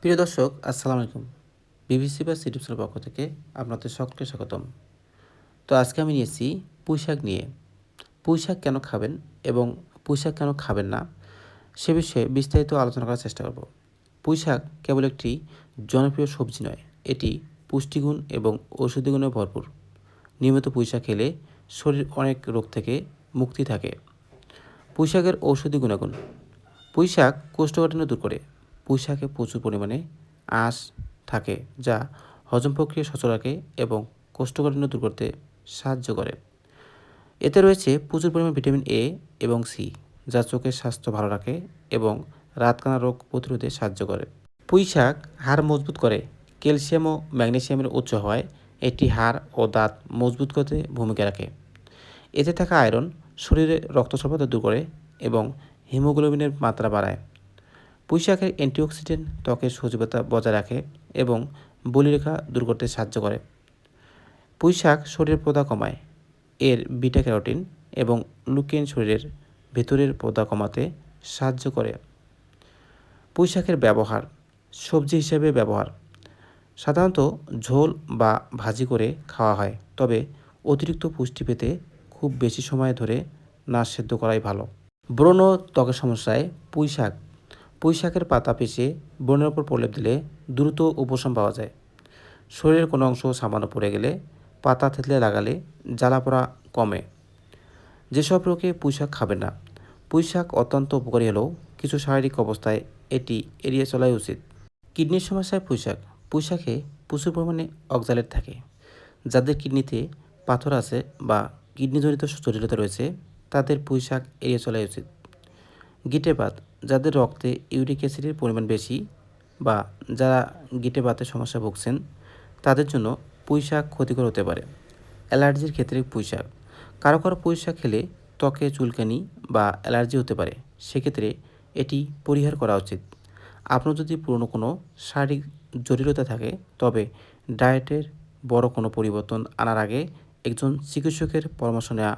প্রিয় দর্শক, আসসালামু আলাইকুম। বিবিসি বাস ইউটিউব চ্যানেলের পক্ষ থেকে আপনাদের সকলকে স্বাগতম। তো আজকে আমি নিয়েছি পুঁইশাক নিয়ে। পুঁইশাক কেন খাবেন এবং পুঁইশাক কেন খাবেন না, সে বিষয়ে বিস্তারিত আলোচনা করার চেষ্টা করব। পুঁইশাক কেবল একটি জনপ্রিয় সবজি নয়, এটি পুষ্টিগুণ এবং ঔষধি গুণে ভরপুর। নিয়মিত পুঁইশাক খেলে শরীর অনেক রোগ থেকে মুক্তি থাকে। পুঁইশাকের ঔষধি গুণাগুণ। পুঁইশাক কোষ্ঠকাঠিন্য দূর করে। পুঁইশাকে প্রচুর পরিমাণে আঁশ থাকে যা হজম প্রক্রিয়া সচল রাখে এবং কোষ্ঠকাঠিন্য দূর করতে সাহায্য করে। এতে রয়েছে প্রচুর পরিমাণ ভিটামিন এ এবং সি, যা চোখের স্বাস্থ্য ভালো রাখে এবং রাতকানা রোগ প্রতিরোধে সাহায্য করে। পুঁইশাক হাড় মজবুত করে। ক্যালসিয়াম ও ম্যাগনেসিয়ামের উৎস হয়, এটি হাড় ও দাঁত মজবুত করতে ভূমিকা রাখে। এতে থাকা আয়রন শরীরে রক্ত স্বল্পতা দূর করে এবং হিমোগ্লোবিনের মাত্রা বাড়ায়। পুঁইশাকের অ্যান্টিঅক্সিডেন্ট ত্বকের সজীবতা বজায় রাখে এবং বলিরেখা দূর করতে সাহায্য করে। পুঁইশাক শরীরের প্রদাহ কমায়। এর বিটা ক্যারোটিন এবং লুকেন শরীরের ভেতরের প্রদাহ কমাতে সাহায্য করে। পুঁইশাকের ব্যবহার। সবজি হিসেবে ব্যবহার। সাধারণত ঝোল বা ভাজি করে খাওয়া হয়, তবে অতিরিক্ত পুষ্টি পেতে খুব বেশি সময় ধরে না সেদ্ধ করাই ভালো। ব্রণ ও ত্বকের সমস্যায় পুঁইশাকের পাতা পিষে ব্রণের ওপর প্রলেপ দিলে দ্রুত উপশম পাওয়া যায়। শরীরের কোনো অংশ সামান্য পড়ে গেলে পাতা থেতলে লাগালে জ্বালাপোড়া কমে। যেসব রোগে পুঁইশাক খাবেন না। পুঁইশাক অত্যন্ত উপকারী হলেও কিছু শারীরিক অবস্থায় এটি এড়িয়ে চলাই উচিত। কিডনির সমস্যায় পুঁইশাকে প্রচুর পরিমাণে অক্সালেট থাকে। যাদের কিডনিতে পাথর আছে বা কিডনিজনিত জটিলতা রয়েছে, তাদের পুঁইশাক এড়িয়ে চলাই উচিত। গিটেবাত, যাদের রক্তে ইউরিক অ্যাসিডের পরিমাণ বেশি বা যারা গিটেবাতের সমস্যা ভুগছেন, তাদের জন্য পুঁইশাক ক্ষতিকর হতে পারে। অ্যালার্জির ক্ষেত্রে পুঁইশাক, কারো কারো পুঁইশাক খেলে ত্বকে চুলকানি বা অ্যালার্জি হতে পারে, সেক্ষেত্রে এটি পরিহার করা উচিত। আপনার যদি পুরনো কোনো শারীরিক জটিলতা থাকে, তবে ডায়েটের বড় কোনো পরিবর্তন আনার আগে একজন চিকিৎসকের পরামর্শ নেওয়া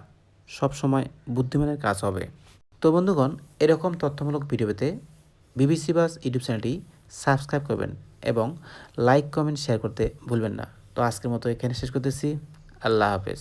সবসময় বুদ্ধিমানের কাজ হবে। তো বন্ধুগণ, এরকম তথ্যমূলক ভিডিও পেতে বিবিসি বাস ইউটিউব চ্যানেলটি সাবস্ক্রাইব করবেন এবং লাইক কমেন্ট শেয়ার করতে ভুলবেন না। তো আজকের মতো এখানে শেষ করতেছি। আল্লাহ হাফেজ।